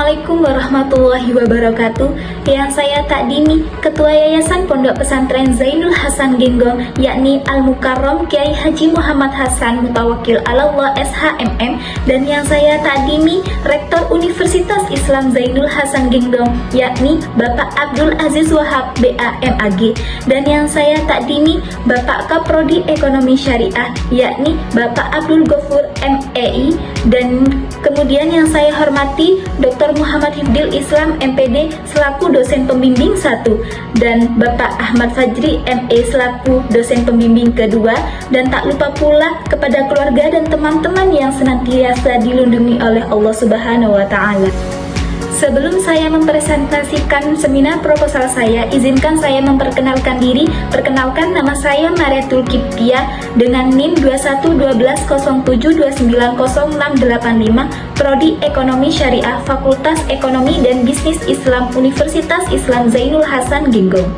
Assalamualaikum warahmatullahi wabarakatuh. Yang saya takdimi Ketua Yayasan Pondok Pesantren Zainul Hasan Genggong, yakni Al-Mukarram Kiai Haji Muhammad Hasan Mutawakil Alallah SHMM, dan yang saya takdimi Rektor Universitas Islam Zainul Hasan Genggong, yakni Bapak Abdul Aziz Wahab BAMAG, dan yang saya takdimi Bapak Kaprodi Ekonomi Syariah, yakni Bapak Abdul Ghafur MEI, dan kemudian yang saya hormati Dr. Muhammad Hifdil Islam MPD selaku dosen pembimbing 1, dan Bapak Ahmad Fajri ME selaku dosen pembimbing kedua, dan tak lupa pula kepada keluarga dan teman-teman yang senantiasa dilindungi oleh Allah Subhanahu wa Ta'ala. Sebelum saya mempresentasikan seminar proposal saya, izinkan saya memperkenalkan diri. Perkenalkan, nama saya Mariatul Kiptia dengan NIM 211207290685, Prodi Ekonomi Syariah, Fakultas Ekonomi dan Bisnis Islam, Universitas Islam Zainul Hasan Genggong.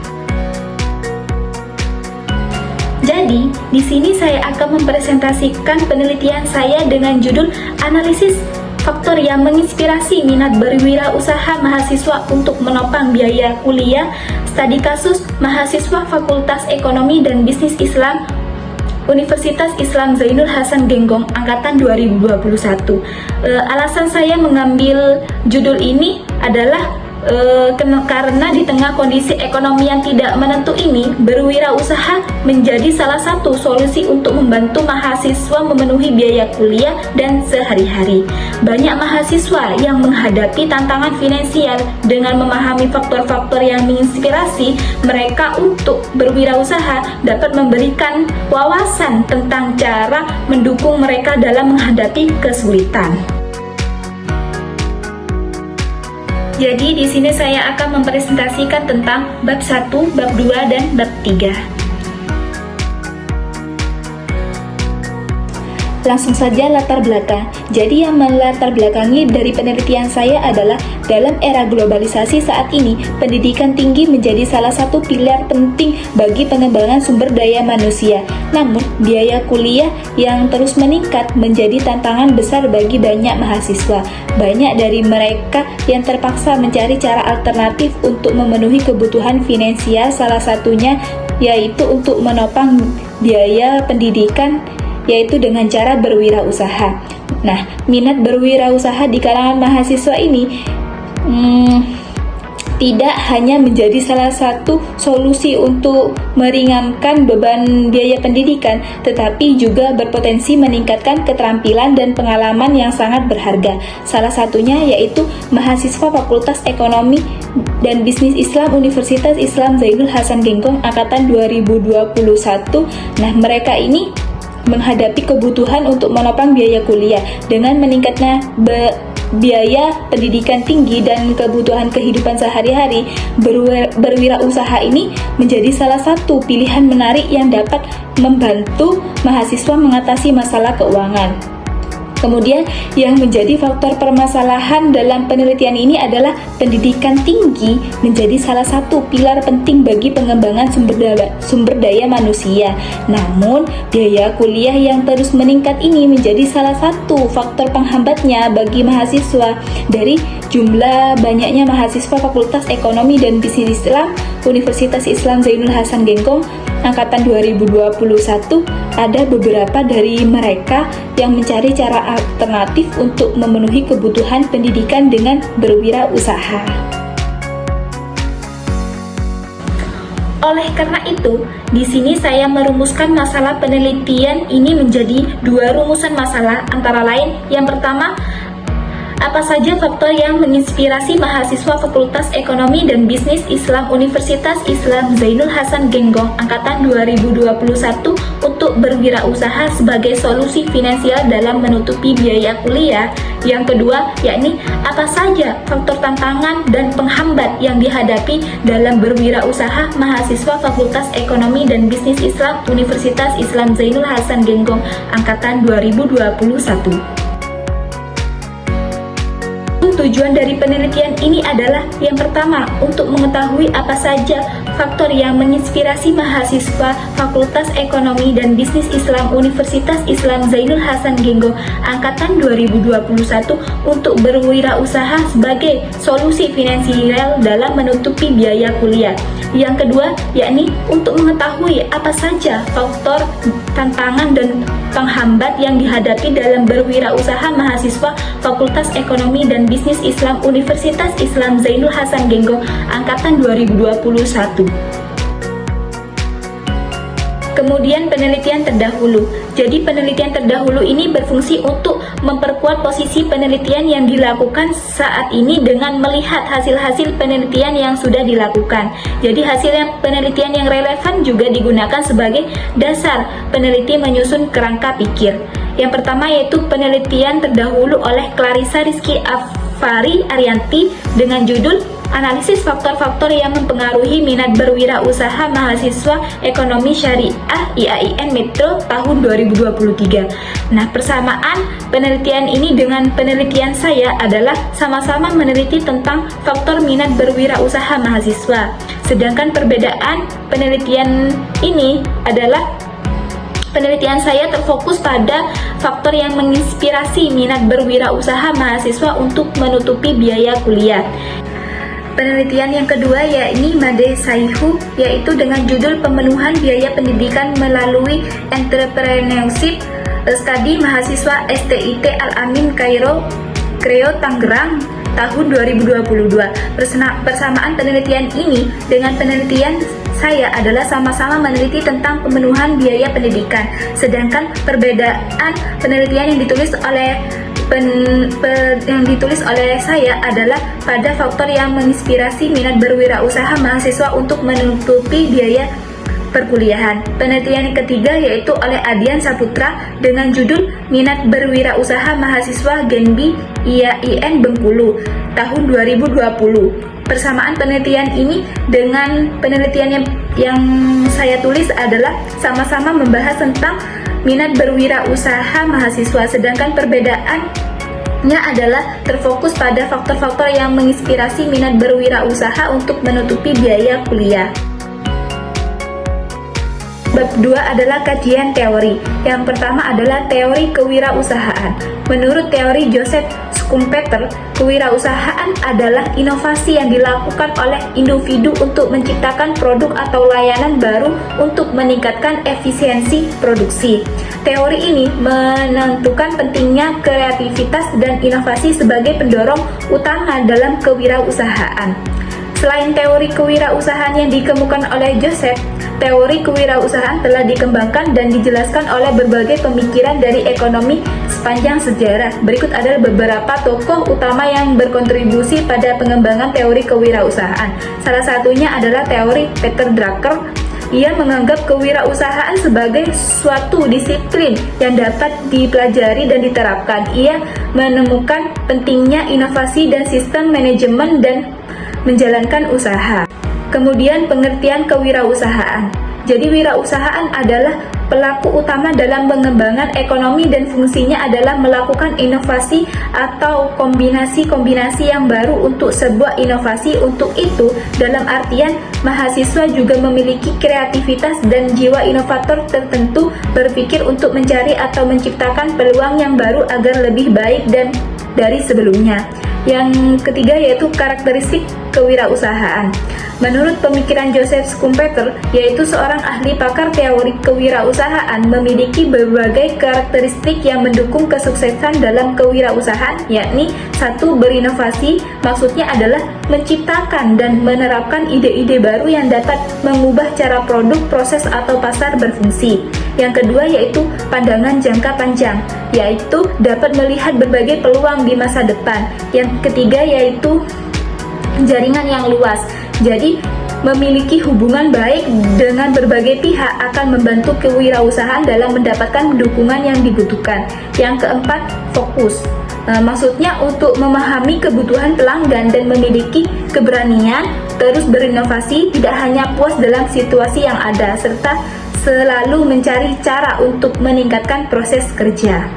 Jadi, di sini saya akan mempresentasikan penelitian saya dengan judul Analisis Faktor yang menginspirasi minat berwirausaha mahasiswa untuk menopang biaya kuliah, studi kasus mahasiswa Fakultas Ekonomi dan Bisnis Islam Universitas Islam Zainul Hasan Genggong angkatan 2021. Alasan saya mengambil judul ini adalah karena di tengah kondisi ekonomi yang tidak menentu ini, berwirausaha menjadi salah satu solusi untuk membantu mahasiswa memenuhi biaya kuliah dan sehari-hari. Banyak mahasiswa yang menghadapi tantangan finansial. Dengan memahami faktor-faktor yang menginspirasi mereka untuk berwirausaha dapat memberikan wawasan tentang cara mendukung mereka dalam menghadapi kesulitan. Jadi di sini saya akan mempresentasikan tentang bab 1, bab 2, dan bab 3. Langsung saja latar belakang. Jadi yang melatar belakangi dari penelitian saya adalah dalam era globalisasi saat ini, pendidikan tinggi menjadi salah satu pilar penting bagi pengembangan sumber daya manusia. Namun, biaya kuliah yang terus meningkat menjadi tantangan besar bagi banyak mahasiswa. Banyak dari mereka yang terpaksa mencari cara alternatif untuk memenuhi kebutuhan finansial, salah satunya yaitu untuk menopang biaya pendidikan, yaitu dengan cara berwirausaha. Nah, minat berwirausaha di kalangan mahasiswa ini tidak hanya menjadi salah satu solusi untuk meringankan beban biaya pendidikan, tetapi juga berpotensi meningkatkan keterampilan dan pengalaman yang sangat berharga. Salah satunya yaitu mahasiswa Fakultas Ekonomi dan Bisnis Islam Universitas Islam Zainul Hasan Genggong angkatan 2021. Nah, mereka ini menghadapi kebutuhan untuk menopang biaya kuliah dengan meningkatnya biaya pendidikan tinggi dan kebutuhan kehidupan sehari-hari. Berwirausaha ini menjadi salah satu pilihan menarik yang dapat membantu mahasiswa mengatasi masalah keuangan. Kemudian yang menjadi faktor permasalahan dalam penelitian ini adalah pendidikan tinggi menjadi salah satu pilar penting bagi pengembangan sumber daya manusia. Namun, biaya kuliah yang terus meningkat ini menjadi salah satu faktor penghambatnya bagi mahasiswa. Dari jumlah banyaknya mahasiswa Fakultas Ekonomi dan Bisnis Islam Universitas Islam Zainul Hasan Genggong angkatan 2021, ada beberapa dari mereka yang mencari cara alternatif untuk memenuhi kebutuhan pendidikan dengan berwirausaha. Oleh karena itu, di sini saya merumuskan masalah penelitian ini menjadi 2 rumusan masalah, antara lain yang pertama, apa saja faktor yang menginspirasi mahasiswa Fakultas Ekonomi dan Bisnis Islam Universitas Islam Zainul Hasan Genggong angkatan 2021 untuk berwirausaha sebagai solusi finansial dalam menutupi biaya kuliah. Yang kedua, yakni apa saja faktor tantangan dan penghambat yang dihadapi dalam berwirausaha mahasiswa Fakultas Ekonomi dan Bisnis Islam Universitas Islam Zainul Hasan Genggong angkatan 2021. Tujuan dari penelitian ini adalah yang pertama, untuk mengetahui apa saja faktor yang menginspirasi mahasiswa Fakultas Ekonomi dan Bisnis Islam Universitas Islam Zainul Hasan Genggo Angkatan 2021 untuk berwirausaha sebagai solusi finansial dalam menutupi biaya kuliah. Yang kedua, yakni untuk mengetahui apa saja faktor, tantangan, dan penghambat yang dihadapi dalam berwirausaha mahasiswa Fakultas Ekonomi dan Bisnis Islam Universitas Islam Zainul Hasan Genggo Angkatan 2021. Kemudian penelitian terdahulu. Jadi penelitian terdahulu ini berfungsi untuk memperkuat posisi penelitian yang dilakukan saat ini dengan melihat hasil-hasil penelitian yang sudah dilakukan. Jadi penelitian yang relevan juga digunakan sebagai dasar peneliti menyusun kerangka pikir. Yang pertama yaitu penelitian terdahulu oleh Clarissa Rizky Afari Arianti dengan judul Analisis faktor-faktor yang mempengaruhi minat berwirausaha mahasiswa Ekonomi Syariah IAIN Metro tahun 2023. Nah, persamaan penelitian ini dengan penelitian saya adalah sama-sama meneliti tentang faktor minat berwirausaha mahasiswa. Sedangkan perbedaan penelitian ini adalah penelitian saya terfokus pada faktor yang menginspirasi minat berwirausaha mahasiswa untuk menutupi biaya kuliah. Penelitian yang kedua yakni Made Saihu, yaitu dengan judul Pemenuhan Biaya Pendidikan Melalui Entrepreneurship Study Mahasiswa STIT Al-Amin Kreo Tangerang tahun 2022. Persamaan penelitian ini dengan penelitian saya adalah sama-sama meneliti tentang pemenuhan biaya pendidikan, sedangkan perbedaan penelitian yang ditulis oleh saya adalah pada faktor yang menginspirasi minat berwirausaha mahasiswa untuk menutupi biaya perkuliahan. Penelitian yang ketiga yaitu oleh Adian Saputra dengan judul Minat Berwirausaha Mahasiswa Genbi IAIN Bengkulu tahun 2020. Persamaan penelitian ini dengan penelitian yang saya tulis adalah sama-sama membahas tentang minat berwirausaha mahasiswa, sedangkan perbedaannya adalah terfokus pada faktor-faktor yang menginspirasi minat berwirausaha untuk menutupi biaya kuliah. Bab 2 adalah kajian teori. Yang pertama adalah teori kewirausahaan. Menurut teori Joseph Schumpeter, kewirausahaan adalah inovasi yang dilakukan oleh individu untuk menciptakan produk atau layanan baru untuk meningkatkan efisiensi produksi. Teori ini menentukan pentingnya kreativitas dan inovasi sebagai pendorong utama dalam kewirausahaan. Selain teori kewirausahaan yang dikemukakan oleh Joseph, teori kewirausahaan telah dikembangkan dan dijelaskan oleh berbagai pemikiran dari ekonomi sepanjang sejarah. Berikut adalah beberapa tokoh utama yang berkontribusi pada pengembangan teori kewirausahaan. Salah satunya adalah teori Peter Drucker. Ia menganggap kewirausahaan sebagai suatu disiplin yang dapat dipelajari dan diterapkan. Ia menemukan pentingnya inovasi dan sistem manajemen dan menjalankan usaha. Kemudian pengertian kewirausahaan. Jadi wirausahaan adalah pelaku utama dalam pengembangan ekonomi dan fungsinya adalah melakukan inovasi atau kombinasi-kombinasi yang baru untuk sebuah inovasi. Untuk itu, dalam artian mahasiswa juga memiliki kreativitas dan jiwa inovator tertentu, berpikir untuk mencari atau menciptakan peluang yang baru agar lebih baik dan dari sebelumnya. Yang ketiga yaitu karakteristik kewirausahaan. Menurut pemikiran Joseph Schumpeter, yaitu seorang ahli pakar teori kewirausahaan, memiliki berbagai karakteristik yang mendukung kesuksesan dalam kewirausahaan, yakni 1. Berinovasi, maksudnya adalah menciptakan dan menerapkan ide-ide baru yang dapat mengubah cara produk, proses, atau pasar berfungsi. Yang kedua yaitu pandangan jangka panjang, yaitu dapat melihat berbagai peluang di masa depan. Yang ketiga yaitu jaringan yang luas, jadi memiliki hubungan baik dengan berbagai pihak akan membantu kewirausahaan dalam mendapatkan dukungan yang dibutuhkan. Yang keempat, fokus. Maksudnya untuk memahami kebutuhan pelanggan dan memiliki keberanian terus berinovasi, tidak hanya puas dalam situasi yang ada, serta selalu mencari cara untuk meningkatkan proses kerja.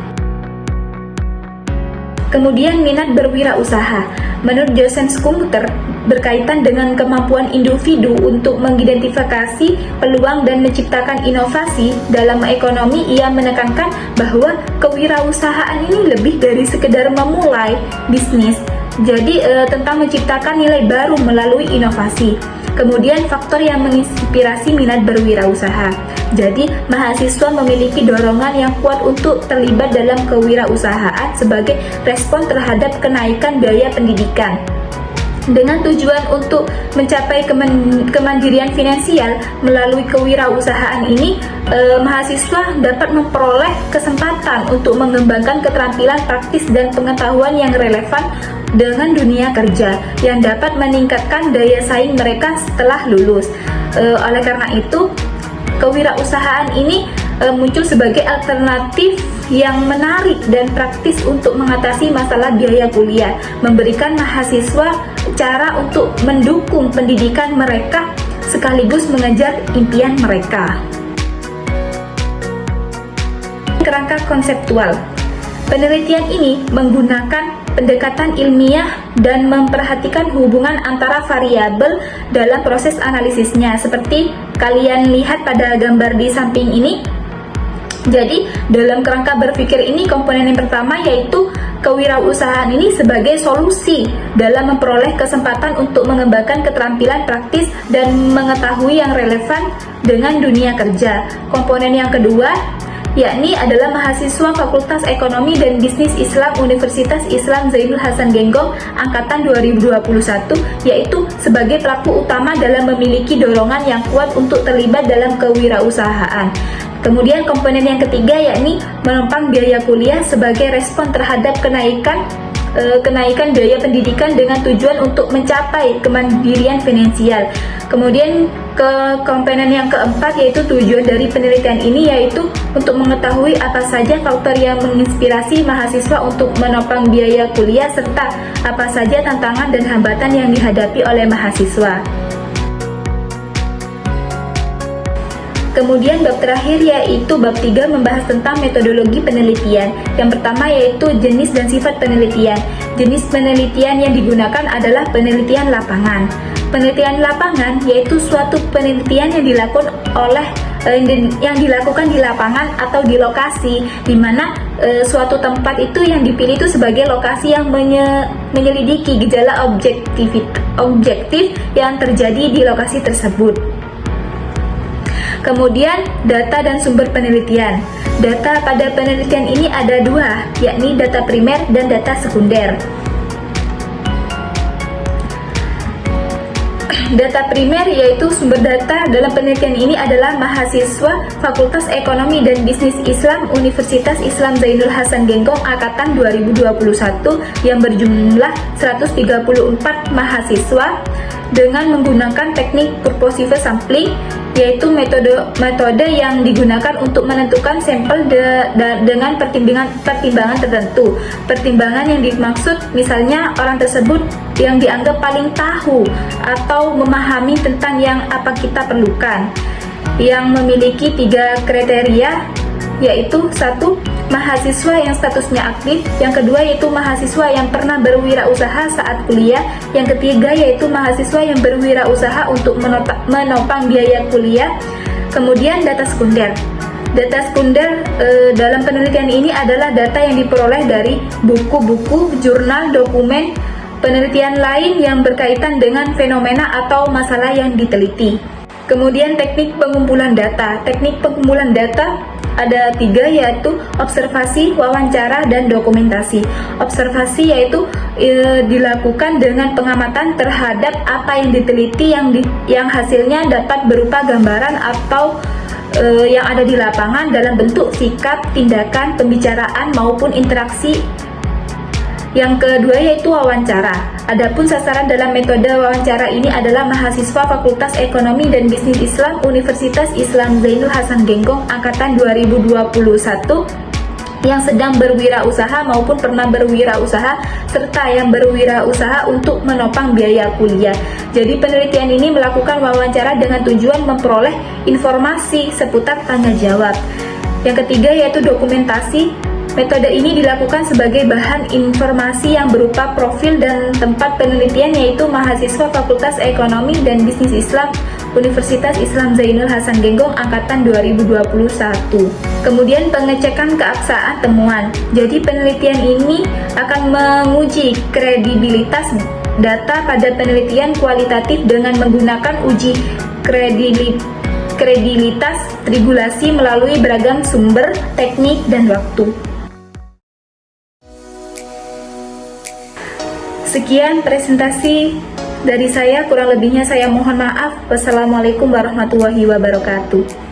Kemudian minat berwirausaha. Menurut Joseph Scumter, berkaitan dengan kemampuan individu untuk mengidentifikasi peluang dan menciptakan inovasi dalam ekonomi. Ia menekankan bahwa kewirausahaan ini lebih dari sekedar memulai bisnis. Jadi tentang menciptakan nilai baru melalui inovasi. Kemudian faktor yang menginspirasi minat berwirausaha. Jadi mahasiswa memiliki dorongan yang kuat untuk terlibat dalam kewirausahaan sebagai respon terhadap kenaikan biaya pendidikan. Dengan tujuan untuk mencapai kemandirian finansial melalui kewirausahaan ini, mahasiswa dapat memperoleh kesempatan untuk mengembangkan keterampilan praktis dan pengetahuan yang relevan dengan dunia kerja yang dapat meningkatkan daya saing mereka setelah lulus. Oleh karena itu, kewirausahaan ini muncul sebagai alternatif yang menarik dan praktis untuk mengatasi masalah biaya kuliah, memberikan mahasiswa cara untuk mendukung pendidikan mereka sekaligus mengejar impian mereka. Kerangka konseptual. Penelitian ini menggunakan pendekatan ilmiah dan memperhatikan hubungan antara variabel dalam proses analisisnya, seperti kalian lihat pada gambar di samping ini. Jadi, dalam kerangka berpikir ini, komponen yang pertama yaitu kewirausahaan ini sebagai solusi dalam memperoleh kesempatan untuk mengembangkan keterampilan praktis dan mengetahui yang relevan dengan dunia kerja. Komponen yang kedua yakni adalah mahasiswa Fakultas Ekonomi dan Bisnis Islam Universitas Islam Zainul Hasan Genggong angkatan 2021, yaitu sebagai pelaku utama dalam memiliki dorongan yang kuat untuk terlibat dalam kewirausahaan. Kemudian komponen yang ketiga yakni menopang biaya kuliah sebagai respon terhadap kenaikan biaya pendidikan dengan tujuan untuk mencapai kemandirian finansial. Kemudian ke komponen yang keempat yaitu tujuan dari penelitian ini yaitu untuk mengetahui apa saja faktor yang menginspirasi mahasiswa untuk menopang biaya kuliah serta apa saja tantangan dan hambatan yang dihadapi oleh mahasiswa. Kemudian bab terakhir yaitu bab 3 membahas tentang metodologi penelitian. Yang pertama yaitu jenis dan sifat penelitian. Jenis penelitian yang digunakan adalah penelitian lapangan. Penelitian lapangan yaitu suatu penelitian yang dilakukan di lapangan atau di lokasi, di mana suatu tempat itu yang dipilih itu sebagai lokasi yang menyelidiki gejala objektif yang terjadi di lokasi tersebut. Kemudian data dan sumber penelitian. Data pada penelitian ini ada dua, yakni data primer dan data sekunder. Data primer yaitu sumber data dalam penelitian ini adalah mahasiswa Fakultas Ekonomi dan Bisnis Islam Universitas Islam Zainul Hasan Genggong angkatan 2021 yang berjumlah 134 mahasiswa dengan menggunakan teknik purposive sampling, yaitu metode yang digunakan untuk menentukan sampel dengan pertimbangan tertentu. Pertimbangan yang dimaksud misalnya orang tersebut yang dianggap paling tahu atau memahami tentang yang apa kita perlukan, yang memiliki 3 kriteria, yaitu 1. Mahasiswa yang statusnya aktif, yang kedua yaitu mahasiswa yang pernah berwirausaha saat kuliah, yang ketiga yaitu mahasiswa yang berwirausaha untuk menopang biaya kuliah. Kemudian data sekunder. Data sekunder dalam penelitian ini adalah data yang diperoleh dari buku-buku, jurnal, dokumen, penelitian lain yang berkaitan dengan fenomena atau masalah yang diteliti. Kemudian teknik pengumpulan data. Teknik pengumpulan data ada 3, yaitu observasi, wawancara, dan dokumentasi. Observasi yaitu dilakukan dengan pengamatan terhadap apa yang diteliti yang hasilnya dapat berupa gambaran atau yang ada di lapangan dalam bentuk sikap, tindakan, pembicaraan maupun interaksi. Yang kedua yaitu wawancara. Adapun sasaran dalam metode wawancara ini adalah mahasiswa Fakultas Ekonomi dan Bisnis Islam Universitas Islam Zainul Hasan Genggong angkatan 2021 yang sedang berwirausaha maupun pernah berwirausaha serta yang berwirausaha untuk menopang biaya kuliah. Jadi penelitian ini melakukan wawancara dengan tujuan memperoleh informasi seputar tanya jawab. Yang ketiga yaitu dokumentasi. Metode ini dilakukan sebagai bahan informasi yang berupa profil dan tempat penelitian, yaitu mahasiswa Fakultas Ekonomi dan Bisnis Islam Universitas Islam Zainul Hasan Genggong Angkatan 2021. Kemudian pengecekan keabsahan temuan. Jadi penelitian ini akan menguji kredibilitas data pada penelitian kualitatif dengan menggunakan uji kredibilitas regulasi melalui beragam sumber, teknik, dan waktu. Sekian presentasi dari saya, kurang lebihnya saya mohon maaf. Wassalamualaikum warahmatullahi wabarakatuh.